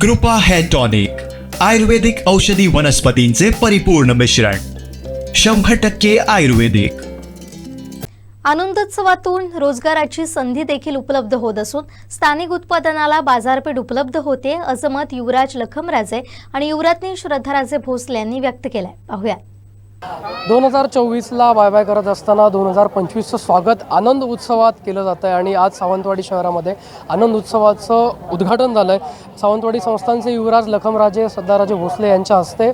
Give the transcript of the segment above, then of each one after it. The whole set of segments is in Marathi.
कृपा हेअर टॉनिक, आयुर्वेदिक औषधी वनस्पतींचे परिपूर्ण मिश्रण, 100% आयुर्वेदिक. आनंदोत्सवातून रोजगाराची संधी देखील उपलब्ध होत असून स्थानिक उत्पादनाला बाजारपेठ उपलब्ध होते असं मत युवराज लखमराजे आणि युवराज्ञी श्रद्धाराजे भोसले यांनी व्यक्त केलंय. पाहूया. 2024ला बाय बाय करत असताना 2025चं स्वागत आनंद उत्सवात केलं जातं आहे आणि आज सावंतवाडी शहरामध्ये आनंद उत्सवाचं उद्घाटन झालं आहे. सावंतवाडी संस्थानचे युवराज लखमराजे श्रद्धाराजे भोसले यांच्या हस्ते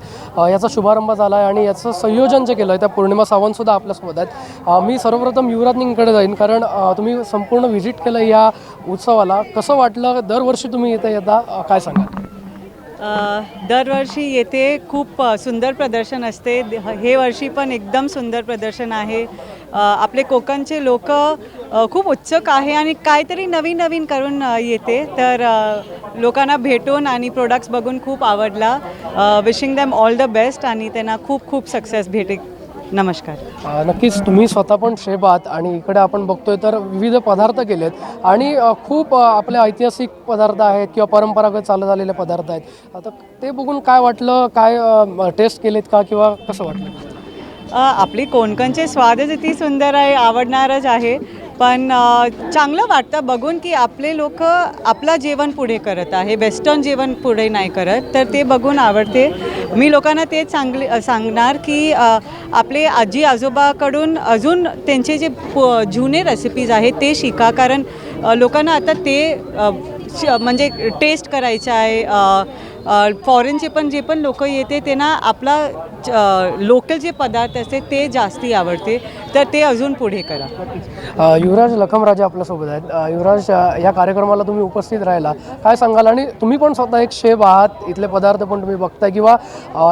याचा शुभारंभ झाला आहे आणि याचं संयोजन जे केलं आहे त्या पौर्णिमा सावंतसुद्धा आपल्यासोबत आहेत. मी सर्वप्रथम युवराज्ञींकडे जाईन, कारण तुम्ही संपूर्ण व्हिजिट केलं या उत्सवाला. कसं वाटलं? दरवर्षी तुम्ही इथे येता, काय सांगाल? दरवर्षी येथे खूप सुंदर प्रदर्शन असते. हे वर्षी पण एकदम सुंदर प्रदर्शन आहे. आपले कोकणचे लोक खूप उत्सुक आहे आणि काहीतरी नवीन नवीन करून येते. तर लोकांना भेटून आणि प्रोडक्ट्स बघून खूप आवडला. Wishing them all the best आणि त्यांना खूप खूप सक्सेस भेटे. नमस्कार. नक्कीच तुम्ही स्वतः पण शेफ आहात आणि इकडे आपण बघतोय तर विविध पदार्थ केलेत आणि खूप आपले ऐतिहासिक पदार्थ आहेत किंवा परंपरागत चालत आलेले पदार्थ आहेत. आता ते बघून काय वाटलं? काय टेस्ट केलेत का किंवा कसं वाटलं? आपली कोकणचे स्वादच इतकी सुंदर आहे, आवडणारच आहे. पण चांगलं वाटतं बघून की आपले लोक आपलं जेवण पुढे करत आहे, वेस्टर्न जेवण पुढे नाही करत. तर ते बघून आवडते. मी लोकांना ते सांगणार की आपले आजी आजोबाकडून अजून त्यांचे जे जुने रेसिपीज आहेत ते शिका, कारण लोकांना आता ते म्हणजे टेस्ट करायचं आहे. फॉरेनचे पण जे पण लोक येते त्यांना आपला लोकल जे पदार्थ असते ते जास्ती आवडते. तर ते अजून पुढे करा. युवराज लखमराजे आपल्यासोबत आहेत. युवराज, या कार्यक्रमाला तुम्ही उपस्थित राहिला, काय सांगाल? आणि तुम्ही पण स्वतः एक शेफ आहात, इथले पदार्थ पण तुम्ही बघताय किंवा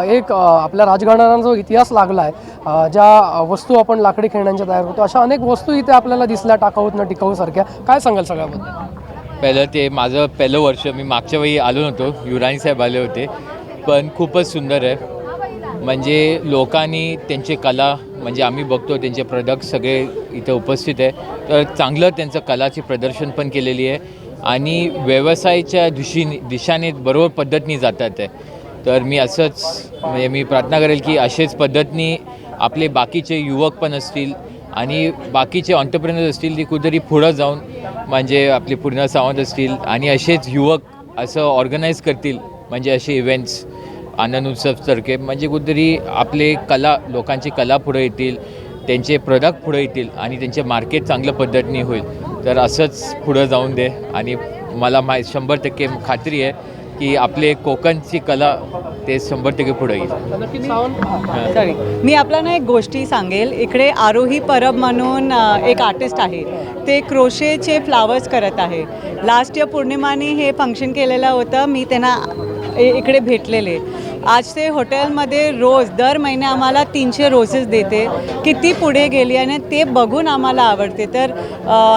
एक आपल्या राजघराण्यांचा जो इतिहास लागला आहे, ज्या वस्तू आपण लाकडी खेळण्यांच्या तयार करतो, अशा अनेक वस्तू इथे आपल्याला दिसल्या, टाकाऊत न टिकाऊसारख्या. काय सांगाल सगळ्याबद्दल? पहिलं ते माझं पहिलं वर्ष, मी मागच्या वेळी आलो नव्हतो, युवराणी साहेब आले होते, पण खूपच सुंदर आहे. म्हणजे लोकांनी त्यांची कला, म्हणजे आम्ही बघतो त्यांचे प्रोडक्ट सगळे इथे उपस्थित आहे, तर चांगलं त्यांचं कलाची प्रदर्शन पण केलेली आहे आणि व्यवसायाच्या दिशाने बरोबर पद्धतीने जातात आहे. तर मी असंच म्हणजे मी प्रार्थना करेल की असेच पद्धतीने आपले बाकीचे युवक पण असतील आणि बाकीचे ऑन्टरप्रेनर असतील, ते कुठेतरी पुढं जाऊन म्हणजे आपले पूर्ण सावंत असतील आणि असेच युवक असं ऑर्गनाईज करतील, म्हणजे असे इव्हेंट्स आनंद उत्सवसारखे, म्हणजे कुठेतरी आपले कला, लोकांची कला पुढे येतील, त्यांचे प्रोडक्ट पुढे येतील आणि त्यांचे मार्केट चांगल्या पद्धतीने होईल. तर असंच पुढं जाऊन दे आणि मला 100% खात्री आहे की आपले कोकणची कला ते 100% पुढे येईल. सॉरी, मी आपल्याला एक गोष्टी सांगेल. इकडे आरोही परब म्हणून एक आर्टिस्ट आहे, ते क्रोशेचे फ्लावर्स करत आहे. लास्ट इयर पौर्णिमाने हे फंक्शन केलेलं होतं. मी त्यांना इकडे भेटलेले. आज ते हॉटेलमध्ये रोज दर महिने आम्हाला 300 रोजेस देते. किती पुढे गेली आणि ते बघून आम्हाला आवडते. तर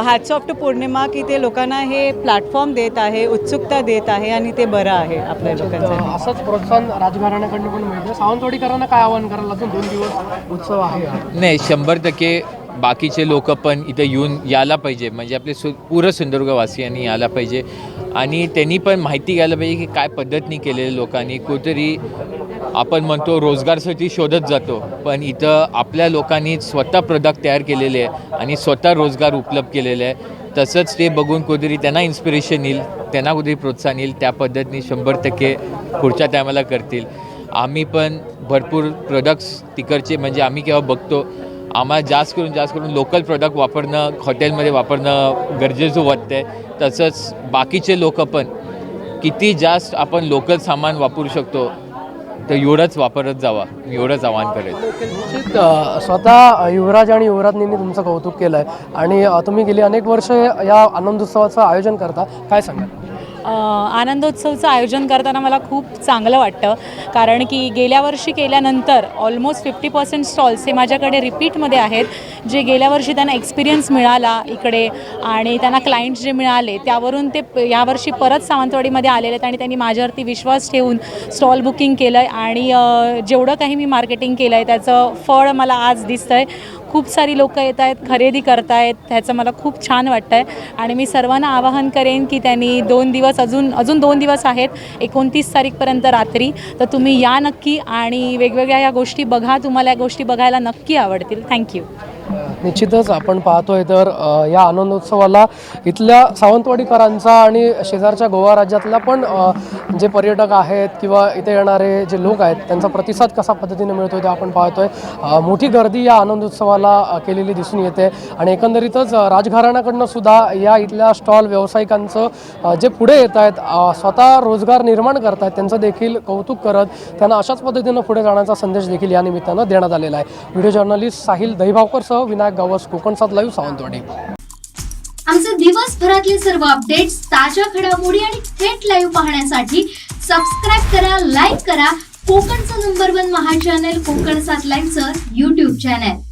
हॅट्स ऑफ टू पौर्णिमा की ते लोकांना हे प्लॅटफॉर्म देत आहे, उत्सुकता देत आहे आणि ते बरं आहे आपल्या लोकांचं. असंच प्रोत्साहन राजघराण्याकडून पण मिळतं. सावंतवाडीकरांना काय आवाहन करायला? अजून 2 दिवस उत्सव आहे. नाही, 100% बाकीचे लोक पण इथे यायला पाहिजे, म्हणजे आपले पूर्ण सिंधुदुर्गवासियांनी यायला पाहिजे आणि त्यांनी पण माहिती घ्यायला पाहिजे की काय पद्धतीने केलेले लोकांनी. कुठेतरी आपण म्हणतो रोजगारसाठी शोधत जातो, पण इथं आपल्या लोकांनी स्वतः प्रोडक्ट तयार केलेले आहे आणि स्वतः रोजगार उपलब्ध केलेले आहे. तसंच ते बघून कुठेतरी त्यांना इन्स्पिरेशन येईल, त्यांना कुठेतरी प्रोत्साहन येईल. त्या पद्धतीने 100% पुढच्या टायमाला करतील. आम्ही पण भरपूर प्रोडक्ट्स तिकडचे, म्हणजे आम्ही केव्हा बघतो, आम्हाला जास्त करून लोकल प्रोडक्ट वापरणं, हॉटेलमध्ये वापरणं गरजेचं वाटतं आहे. तसंच बाकीचे लोक पण किती जास्त आपण लोकल सामान वापरू शकतो तर एवढंच वापरत जावा, एवढंच आवाहन करेल. स्वतः युवराज आणि युवराज्ञींनी तुमचं कौतुक केलं आहे आणि तुम्ही गेली अनेक वर्ष या आनंदोत्सवाचं आयोजन करता, काय सांगाल? आनंदोत्सवचं आयोजन करताना मला खूप चांगलं वाटतं, कारण की गेल्या वर्षी केल्यानंतर ऑलमोस्ट 50% स्टॉल्स हे माझ्याकडे रिपीटमध्ये आहेत, जे गेल्या वर्षी त्यांना एक्सपिरियन्स मिळाला इकडे आणि त्यांना क्लायंट्स जे मिळाले त्यावरून ते यावर्षी परत सावंतवाडीमध्ये आलेले आहेत आणि त्यांनी माझ्यावरती विश्वास ठेवून स्टॉल बुकिंग केलं आहे आणि जेवढं काही मी मार्केटिंग केलं आहे त्याचं फळ मला आज दिसतं आहे. खूप सारी लोकं येत आहेत, खरेदी करतायत, ह्याचं मला खूप छान वाटतं आहे. आणि मी सर्वांना आवाहन करेन की त्यांनी 2 दिवस अजून 2 दिवस आहेत, 29 तारीखपर्यंत रात्री, तर तुम्ही या नक्की आणि वेगवेगळ्या या गोष्टी बघा. तुम्हाला या गोष्टी बघायला नक्की आवडतील. थँक्यू. निश्चितच आपण पाहतोय तर या आनंदोत्सवाला इथल्या सावंतवाडीकरांचा आणि शेजारच्या गोवा राज्यातल्या पण जे पर्यटक आहेत किंवा इथे येणारे जे लोक आहेत त्यांचा प्रतिसाद कसा पद्धतीने मिळतोय ते आपण पाहतोय. मोठी गर्दी या आनंदोत्सवाला केलेली दिसून येते आणि एकंदरीतच राजघराण्याकडनं सुद्धा या इथल्या स्टॉल व्यावसायिकांचं जे पुढे येत आहेत, स्वतः रोजगार निर्माण करत आहेत, त्यांचं देखील कौतुक करत त्यांना अशाच पद्धतीनं पुढे जाण्याचा संदेश देखील या निमित्तानं देण्यात आलेला आहे. Video journalist Sahil दहीभावकर Vinayak Gawas, Konkan 7 live, Sawantwadi. आमचे दिवसभरातले सर्व अपडेट्स, ताज्या घडामोडी आणि थेट लाईव्ह पाहण्यासाठी सबस्क्राईब करा, लाईक करा कोकणचं नंबर 1 महा चॅनल कोकण 7 लाईव्हचं YouTube चॅनल.